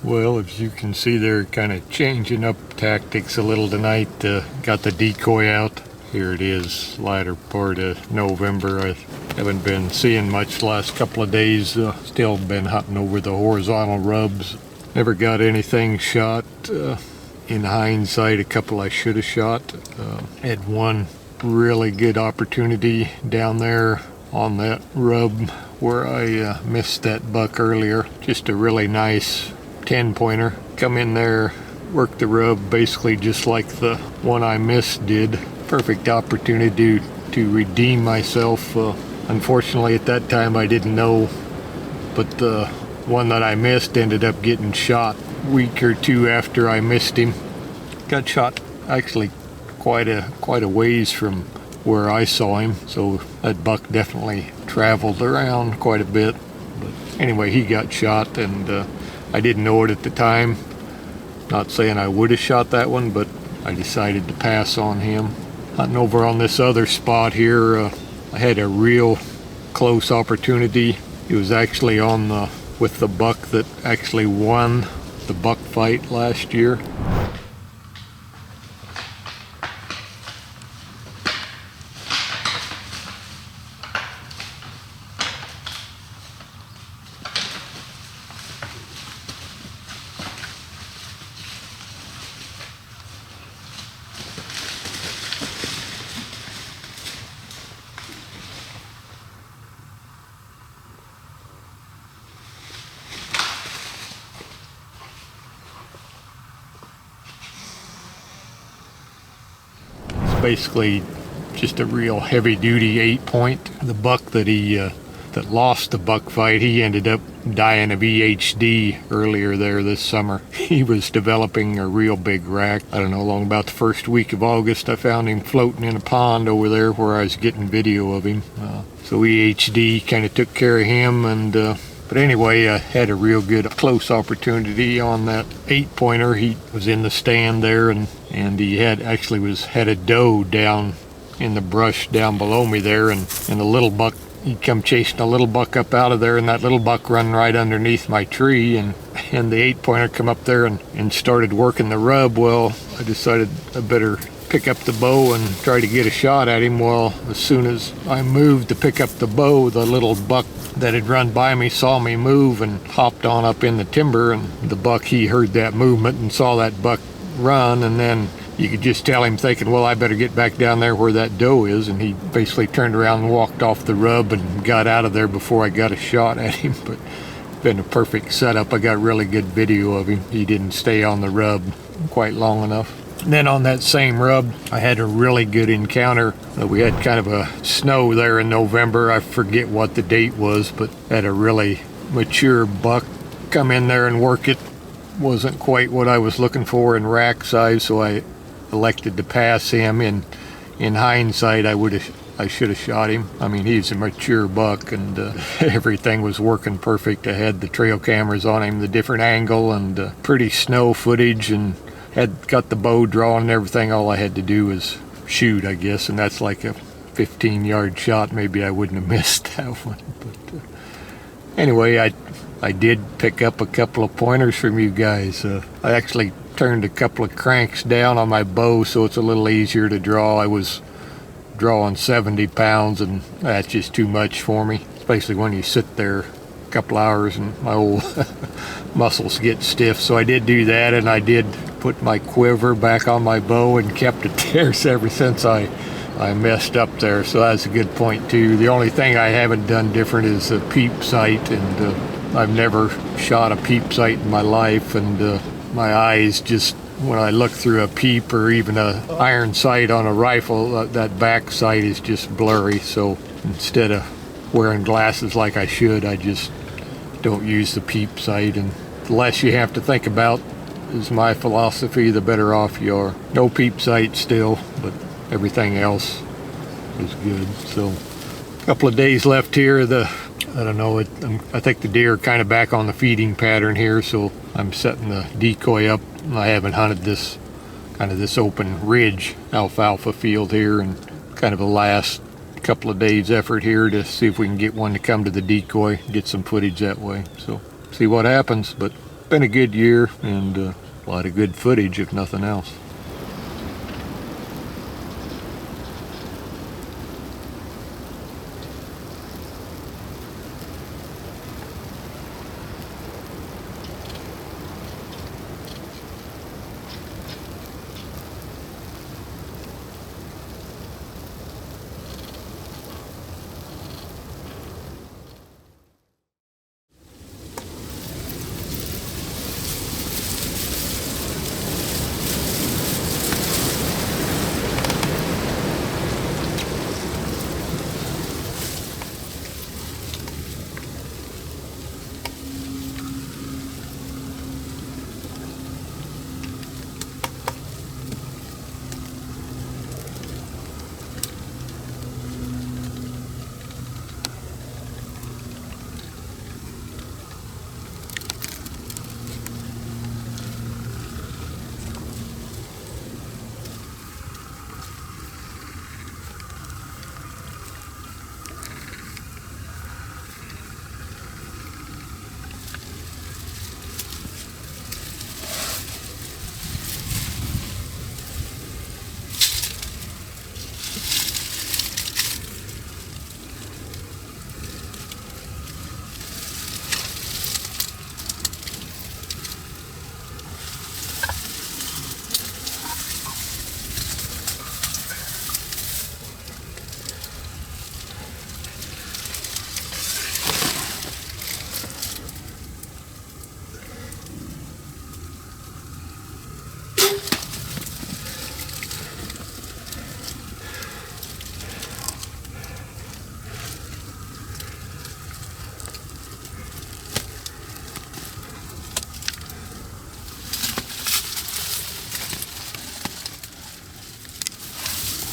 Well, as you can see, they're kind of changing up tactics a little tonight. Got the decoy out. Here it is, latter part of November. I haven't been seeing much the last couple of days. Still been hunting over the horizontal rubs. Never got anything shot. In hindsight, a couple I should have shot. Had one really good opportunity down there on that rub where I missed that buck earlier. Just a really nice 10-pointer. Come in there, work the rub basically just like the one I missed did. Perfect opportunity to redeem myself. Unfortunately at that time I didn't know, but the one that I missed ended up getting shot a week or two after I missed him. Got shot actually quite a ways from where I saw him, so that buck definitely traveled around quite a bit. But anyway, he got shot, and I didn't know it at the time. Not saying I would have shot that one, but I decided to pass on him. Hunting over on this other spot here, I had a real close opportunity. It was actually with the buck that actually won the buck fight last year. Basically just a real heavy-duty 8-point. The buck that lost the buck fight, he ended up dying of EHD earlier there this summer. He was developing a real big rack. I don't know, along about the first week of August, I found him floating in a pond over there where I was getting video of him. So EHD kind of took care of him, and but anyway, I had a real good close opportunity on that 8-pointer. He was in the stand there, and he had a doe down in the brush down below me there, and the little buck, he'd come chasing a little buck up out of there, and that little buck run right underneath my tree, and the 8-pointer come up there and started working the rub. Well, I decided I better pick up the bow and try to get a shot at him. Well, as soon as I moved to pick up the bow, the little buck that had run by me saw me move and hopped on up in the timber, and the buck, he heard that movement and saw that buck run, and then you could just tell him thinking, well, I better get back down there where that doe is, and he basically turned around and walked off the rub and got out of there before I got a shot at him. But been a perfect setup. I got really good video of him. He didn't stay on the rub quite long enough. And then on that same rub, I had a really good encounter. We had kind of a snow there in November. I forget what the date was, but had a really mature buck come in there and work it. Wasn't quite what I was looking for in rack size, so I elected to pass him. In hindsight, I should have shot him. I mean, he's a mature buck, and everything was working perfect. I had the trail cameras on him, the different angle, and pretty snow footage, and had got the bow drawn and everything. All I had to do was shoot, I guess, and that's like a 15-yard shot. Maybe I wouldn't have missed that one. But anyway, I did pick up a couple of pointers from you guys. I actually turned a couple of cranks down on my bow, so it's a little easier to draw. I was drawing 70 pounds, and that's just too much for me, especially when you sit there a couple hours and my old muscles get stiff. So I did do that, and I did put my quiver back on my bow and kept it there ever since I messed up there. So that's a good point too. The only thing I haven't done different is a peep sight, and I've never shot a peep sight in my life, and my eyes just, when I look through a peep or even a iron sight on a rifle, that back sight is just blurry. So instead of wearing glasses like I should, I just don't use the peep sight. And the less you have to think about, is my philosophy, the better off you are. No peep sight still, but everything else is good. So a couple of days left here. I don't know, I think the deer are kind of back on the feeding pattern here, so I'm setting the decoy up. I haven't hunted this open ridge alfalfa field here, and kind of a last couple of days effort here to see if we can get one to come to the decoy, get some footage that way. So see what happens, but been a good year and a lot of good footage, if nothing else.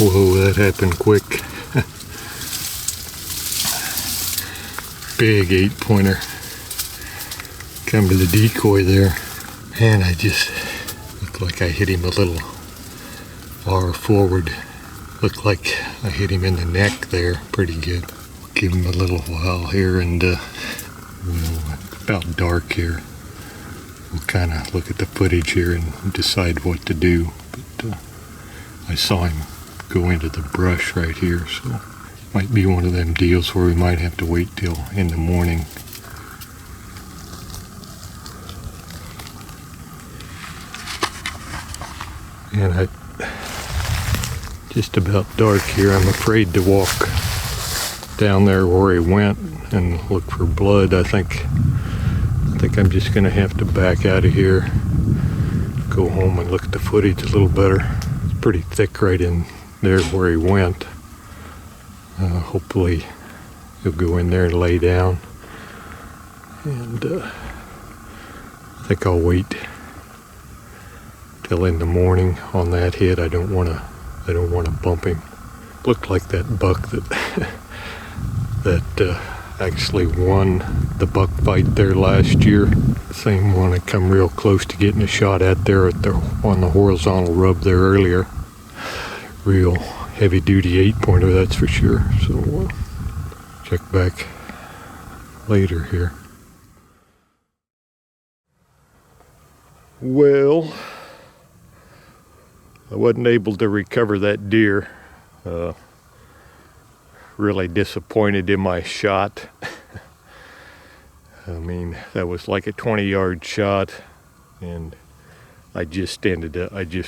Whoa, that happened quick. Big 8-pointer. Come to the decoy there. And I just looked like I hit him a little far forward. Looked like I hit him in the neck there pretty good. Give him a little while here and it's about dark here. We'll kind of look at the footage here and decide what to do. But I saw him go into the brush right here, so might be one of them deals where we might have to wait till in the morning. And just about dark here. I'm afraid to walk down there where he went and look for blood. I think I'm just gonna have to back out of here, go home and look at the footage a little better. It's pretty thick right in there where he went. Hopefully he'll go in there and lay down, and I think I'll wait till in the morning on that hit. I don't want to bump him. Looked like that buck that actually won the buck fight there last year. Same one I come real close to getting a shot at there on the horizontal rub there earlier. Real heavy duty 8-pointer, that's for sure. So check back later here. Well, I wasn't able to recover that deer. Really disappointed in my shot. I mean, that was like a 20-yard shot, and I just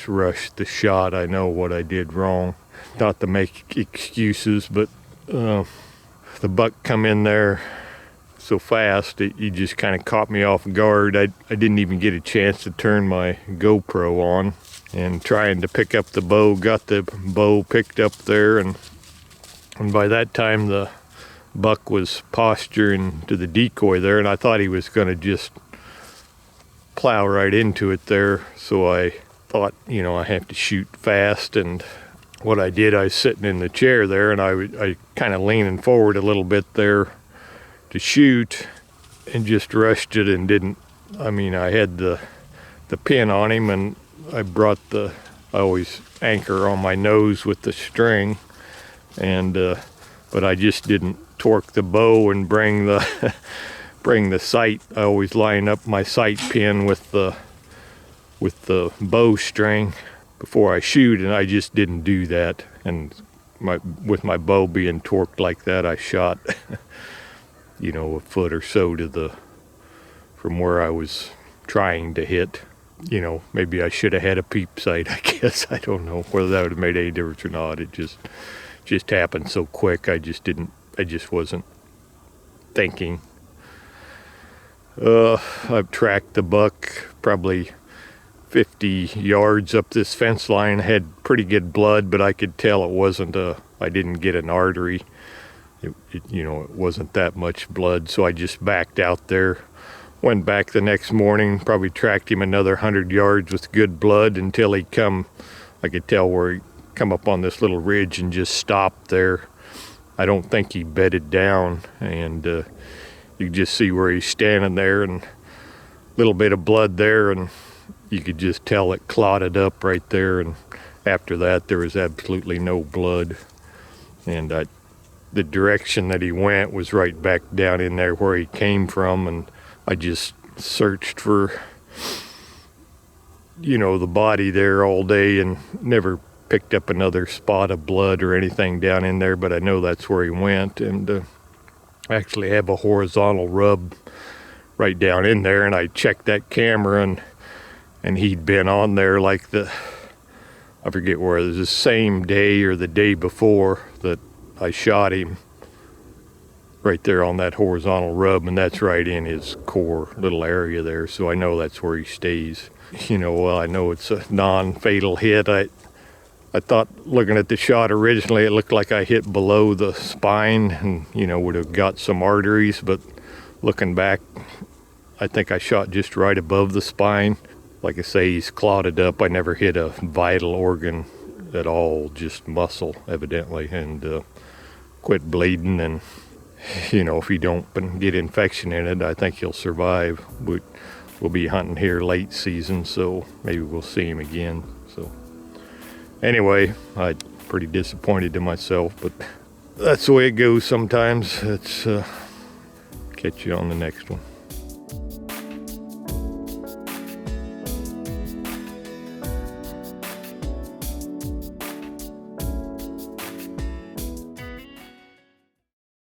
rushed the shot. I know what I did wrong. Not to make excuses, but the buck come in there so fast, he just kind of caught me off guard. I didn't even get a chance to turn my GoPro on, and trying to pick up the bow, got the bow picked up there, and by that time the buck was posturing to the decoy there, and I thought he was going to just plow right into it there. So I thought, I have to shoot fast, and what I did, I was sitting in the chair there, and I kind of leaning forward a little bit there to shoot, and just rushed it and didn't. I had the pin on him, and I always anchor on my nose with the string, and but I just didn't torque the bow and bring the bring the sight, I always line up my sight pin with the bowstring before I shoot, and I just didn't do that. And with my bow being torqued like that, I shot you know, a foot or so from where I was trying to hit. You know, maybe I should have had a peep sight, I guess. I don't know whether that would have made any difference or not. It just happened so quick. I just wasn't thinking. I've tracked the buck probably 50 yards up this fence line. Had pretty good blood, but I could tell it wasn't I didn't get an artery. You know, it wasn't that much blood, so I just backed out there. Went back the next morning, probably tracked him another 100 yards with good blood until he come, I could tell where he come up on this little ridge and just stopped there. I don't think he bedded down, and you could just see where he's standing there, and a little bit of blood there, and you could just tell it clotted up right there. And after that, there was absolutely no blood. And the direction that he went was right back down in there where he came from, and I just searched for, you know, the body there all day and never picked up another spot of blood or anything down in there, but I know that's where he went. And I actually have a horizontal rub right down in there, and I checked that camera, and he'd been on there like I forget where it was, the same day or the day before that I shot him, right there on that horizontal rub, and that's right in his core little area there, so I know that's where he stays. You know, well, I know it's a non-fatal hit. I thought, looking at the shot originally, it looked like I hit below the spine and, you know, would have got some arteries, but looking back, I think I shot just right above the spine. Like I say, he's clotted up. I never hit a vital organ at all, just muscle, evidently, and quit bleeding. And, you know, if he don't get infection in it, I think he'll survive. We'll be hunting here late season, so maybe we'll see him again. So anyway, I'm pretty disappointed in myself, but that's the way it goes sometimes. Let's catch you on the next one.